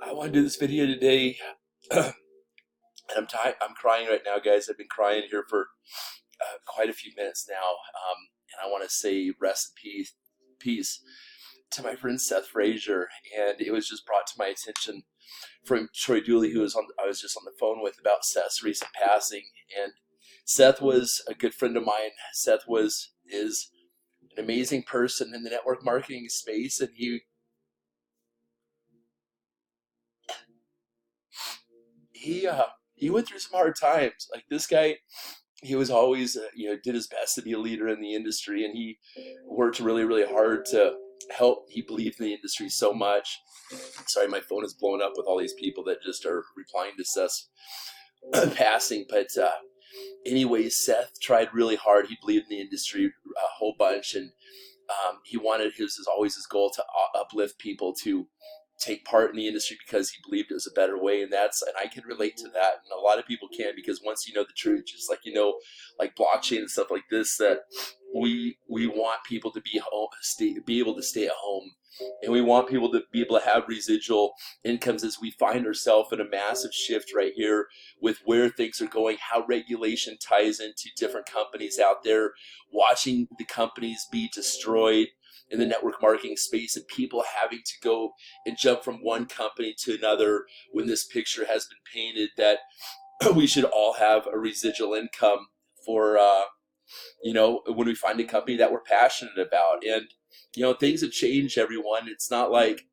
I want to do this video today, and I'm crying right now, guys. I've been crying here for quite a few minutes now, and I want to say rest in peace to my friend Seth Fraser. And it was just brought to my attention from Troy Dooley, I was just on the phone with about Seth's recent passing. And Seth was a good friend of mine. Seth is an amazing person in the network marketing space, and he went through some hard times. Like, this guy, he was always did his best to be a leader in the industry, and he worked really hard to help. He believed in the industry so much. Sorry, my phone is blowing up with all these people that just are replying to Seth's passing. But anyways, Seth tried really hard. He believed in the industry a whole bunch, and he wanted always his goal to uplift people to take part in the industry because he believed it was a better way. And I can relate to that, and a lot of people can, because once you know the truth, just like like blockchain and stuff like this, that we want people to be able to stay at home, and we want people to be able to have residual incomes as we find ourselves in a massive shift right here with where things are going, how regulation ties into different companies out there, watching the companies be destroyed in the network marketing space, and people having to go and jump from one company to another when this picture has been painted that we should all have a residual income for when we find a company that we're passionate about. And things have changed, everyone. It's not like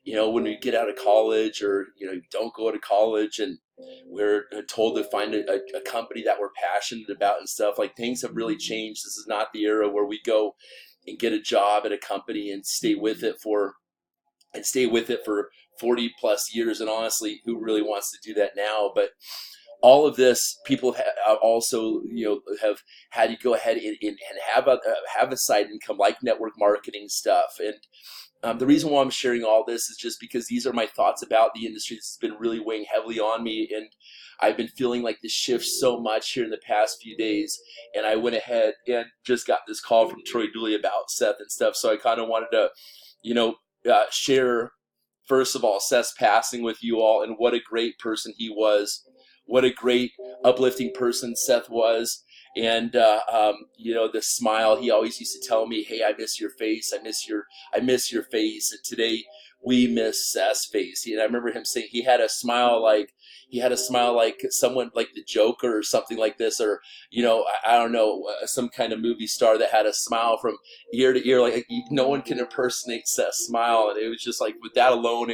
when we get out of college, or you don't go to college and we're told to find a company that we're passionate about and stuff. Like, things have really changed. This is not the era where we go and get a job at a company and stay with it for 40 plus years. And honestly, who really wants to do that now? But all of this, people also have had to go ahead and have a side income like network marketing stuff. And the reason why I'm sharing all this is just because these are my thoughts about the industry. This has been really weighing heavily on me, and I've been feeling like this shift so much here in the past few days. And I went ahead and just got this call from Troy Dooley about Seth and stuff. So I kind of wanted to, share, first of all, Seth's passing with you all, and what a great person he was. What a great uplifting person Seth was. And the smile, he always used to tell me, "Hey, I miss your face. I miss your face." And today we miss Seth's face. And I remember him saying he had a smile like someone like the Joker or something like this, or I don't know, some kind of movie star that had a smile from ear to ear. Like, no one can impersonate Seth's smile. And it was just like, with that alone,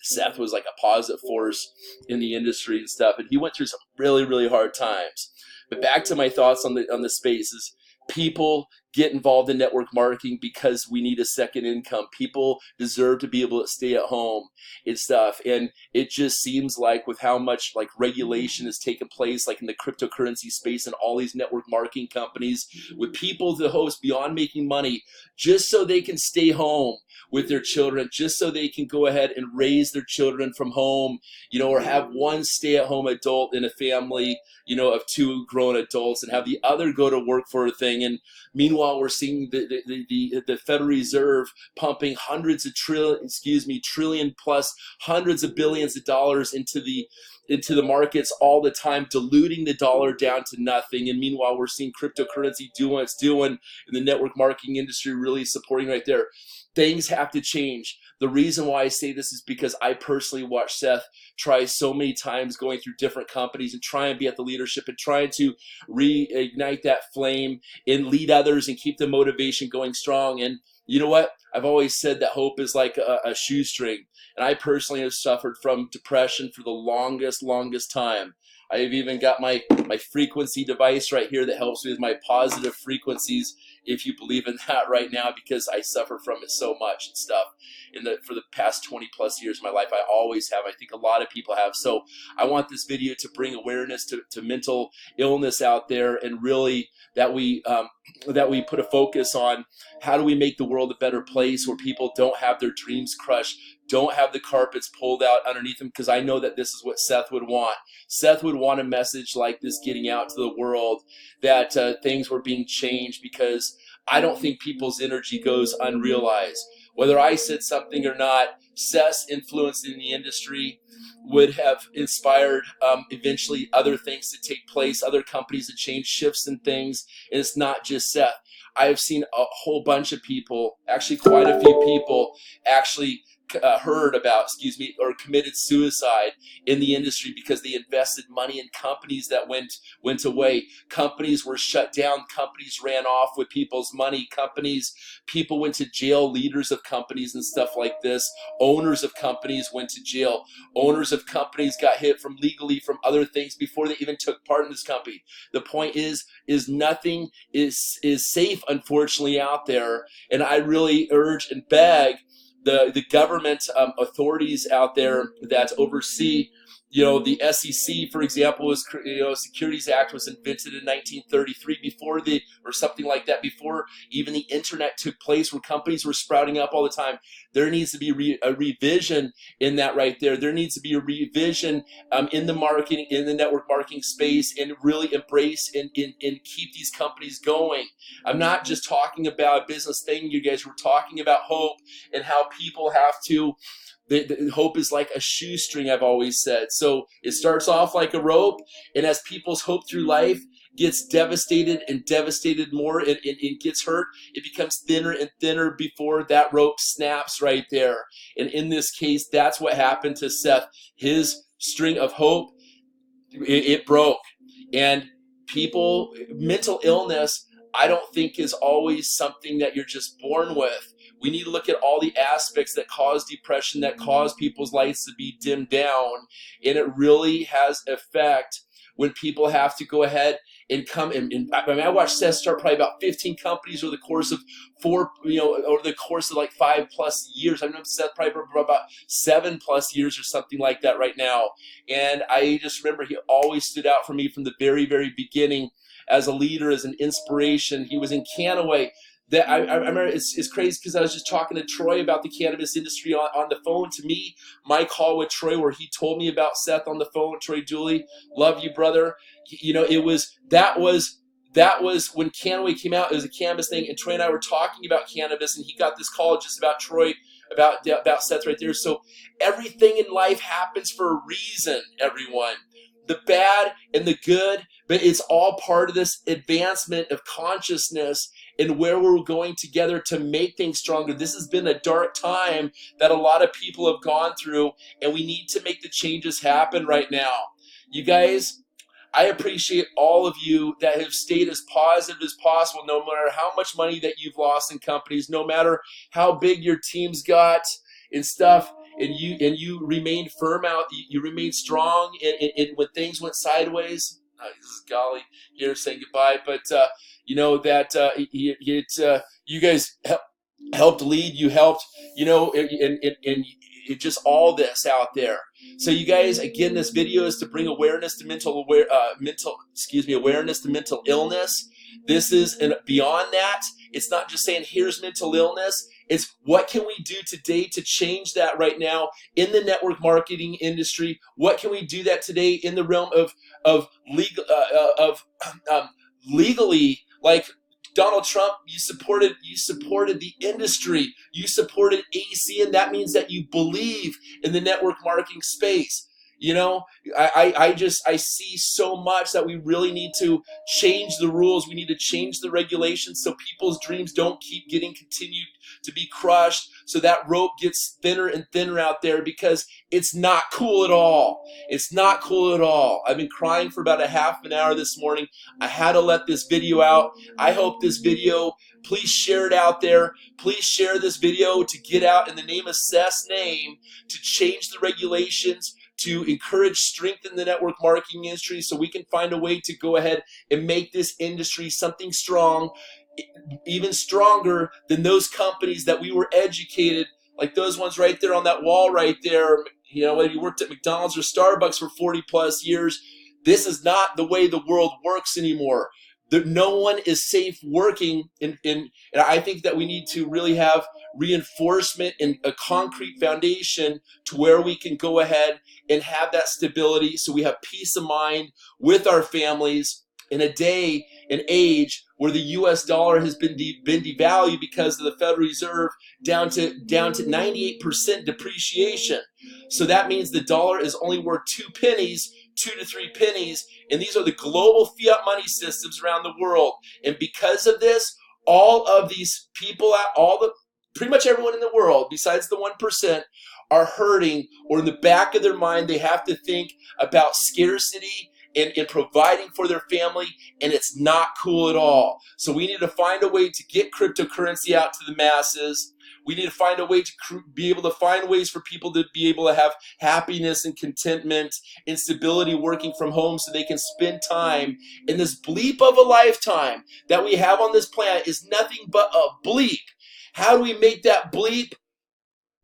Seth was like a positive force in the industry and stuff. And he went through some really hard times. But back to my thoughts on the space is, people get involved in network marketing because we need a second income. People deserve to be able to stay at home and stuff. And it just seems like, with how much like regulation has taken place, like in the cryptocurrency space and all these network marketing companies, with people to host beyond making money just so they can stay home with their children, just so they can go ahead and raise their children from home, or have one stay-at-home adult in a family, of two grown adults, and have the other go to work for a thing. And meanwhile, we're seeing the Federal Reserve pumping trillion plus hundreds of billions of dollars into the markets all the time, diluting the dollar down to nothing. And meanwhile, we're seeing cryptocurrency do what it's doing, and the network marketing industry really supporting right there. Things have to change. The reason why I say this is because I personally watched Seth try so many times, going through different companies and try and be at the leadership and trying to reignite that flame and lead others and keep the motivation going strong. And you know what? I've always said that hope is like a shoestring. And I personally have suffered from depression for the longest time. I've even got my frequency device right here that helps me with my positive frequencies, if you believe in that right now, because I suffer from it so much and stuff. For the past 20 plus years of my life, I always have. I think a lot of people have. So I want this video to bring awareness to mental illness out there, and really that we put a focus on how do we make the world a better place where people don't have their dreams crushed, don't have the carpets pulled out underneath them, because I know that this is what Seth would want. Seth would want a message like this getting out to the world, that things were being changed, because I don't think people's energy goes unrealized. whether I said something or not, Seth's influence in the industry would have inspired eventually other things to take place, other companies to change, shifts and things. And it's not just Seth. I have seen a whole bunch of people, actually quite a few people, actually heard about, or committed suicide in the industry because they invested money in companies that went away. Companies were shut down. Companies ran off with people's money. People went to jail. Leaders of companies and stuff like this. Owners of companies went to jail. Owners of companies got hit legally from other things before they even took part in this company. The point is nothing is safe, unfortunately, out there. And I really urge and beg the government authorities out there that oversee, the SEC, for example, was, Securities Act was invented in 1933 or something like that, before even the internet took place, where companies were sprouting up all the time. There needs to be a revision in that right there. There needs to be a revision in the network marketing space, and really embrace and keep these companies going. I'm not just talking about a business thing, you guys. We're talking about hope and how people have to. The hope is like a shoestring, I've always said. So it starts off like a rope, and as people's hope through life gets devastated more, and gets hurt, it becomes thinner and thinner before that rope snaps right there. And in this case, that's what happened to Seth. His string of hope, it broke. And mental illness, I don't think is always something that you're just born with. We need to look at all the aspects that cause depression, that cause people's lights to be dimmed down. And it really has effect when people have to go ahead and come in. I watched Seth start probably about 15 companies over the course of over the course of like 5+ years. I've known Seth probably for about 7+ years or something like that right now. And I just remember he always stood out for me from the very, very beginning as a leader, as an inspiration. He was in Kannaway. That I remember, it's crazy because I was just talking to Troy about the cannabis industry on the phone. To me, my call with Troy, where he told me about Seth on the phone, Troy Dooley, love you, brother. That was when Kannaway came out. It was a cannabis thing, and Troy and I were talking about cannabis, and he got this call just about Troy, about Seth right there. So everything in life happens for a reason, everyone. The bad and the good, but it's all part of this advancement of consciousness and where we're going together to make things stronger. This has been a dark time that a lot of people have gone through, and we need to make the changes happen right now. You guys, I appreciate all of you that have stayed as positive as possible, no matter how much money that you've lost in companies, no matter how big your team's got and stuff. And you remained firm out. You remained strong. And when things went sideways, this is Golly here saying goodbye. But you guys helped lead. You helped. And just all this out there. So you guys, again, this video is to bring awareness to awareness to mental illness. This is, and beyond that, it's not just saying here's mental illness. It's what can we do today to change that right now in the network marketing industry? What can we do that today in the realm of legally, like Donald Trump, you supported the industry, you supported AC, and that means that you believe in the network marketing space. I see so much that we really need to change the rules. We need to change the regulations so people's dreams don't keep getting continued to be crushed, so that rope gets thinner and thinner out there, because it's not cool at all. It's not cool at all. I've been crying for about a half an hour this morning. I had to let this video out. I hope this video, please share it out there. Please share this video to get out in the name of Seth's name, to change the regulations, to encourage strength in the network marketing industry, so we can find a way to go ahead and make this industry something strong, even stronger than those companies that we were educated, like those ones right there on that wall right there. Whether you worked at McDonald's or Starbucks for 40+ years, this is not the way the world works anymore. No one is safe working and I think that we need to really have reinforcement and a concrete foundation to where we can go ahead and have that stability, so we have peace of mind with our families, in a day and age where the U.S. dollar has been devalued because of the Federal Reserve down to 98% depreciation. So that means the dollar is only worth 2 pennies, 2 to 3 pennies, and these are the global fiat money systems around the world. And because of this, all of these people, pretty much everyone in the world, besides the 1%, are hurting, or in the back of their mind, they have to think about scarcity and providing for their family, and it's not cool at all. So we need to find a way to get cryptocurrency out to the masses. We need to find a way to be able to find ways for people to be able to have happiness and contentment and stability working from home so they can spend time. In this bleep of a lifetime that we have on this planet is nothing but a bleep. How do we make that bleep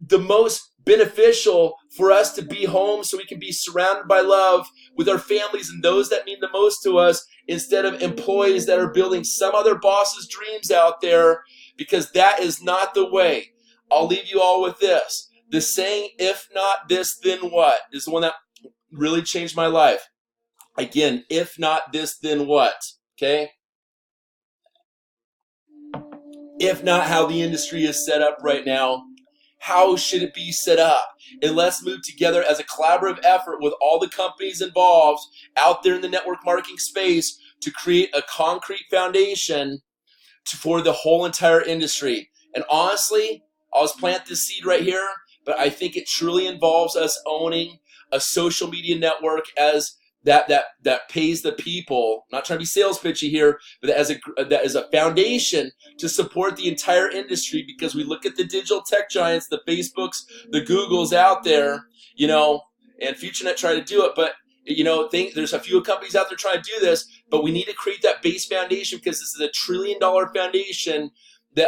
the most beneficial for us to be home so we can be surrounded by love with our families and those that mean the most to us, instead of employees that are building some other boss's dreams out there? Because that is not the way. I'll leave you all with this. The saying, if not this, then what, is the one that really changed my life. Again, if not this, then what? Okay? If not how the industry is set up right now, how should it be set up? And let's move together as a collaborative effort with all the companies involved out there in the network marketing space to create a concrete foundation for the whole entire industry. And honestly, I'll just plant this seed right here, but I think it truly involves us owning a social media network as that pays the people. I'm not trying to be sales pitchy here, but that is a foundation to support the entire industry, because we look at the digital tech giants, the Facebooks, the Googles out there, and FutureNet try to do it, but there's a few companies out there trying to do this, but we need to create that base foundation, because this is $1 trillion foundation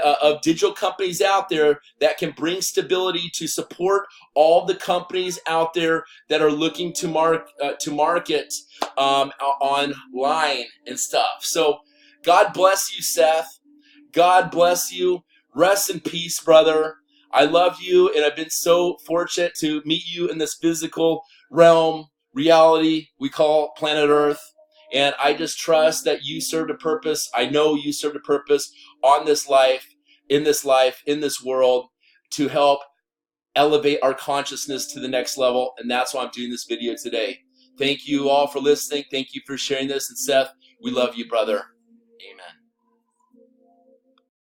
of digital companies out there that can bring stability to support all the companies out there that are looking to market online and stuff. So God bless you, Seth. God bless you. Rest in peace, brother. I love you, and I've been so fortunate to meet you in this physical realm, reality we call planet Earth. And I just trust that you served a purpose. I know you served a purpose on this life, in this world, to help elevate our consciousness to the next level. And that's why I'm doing this video today. Thank you all for listening. Thank you for sharing this. And Seth, we love you, brother.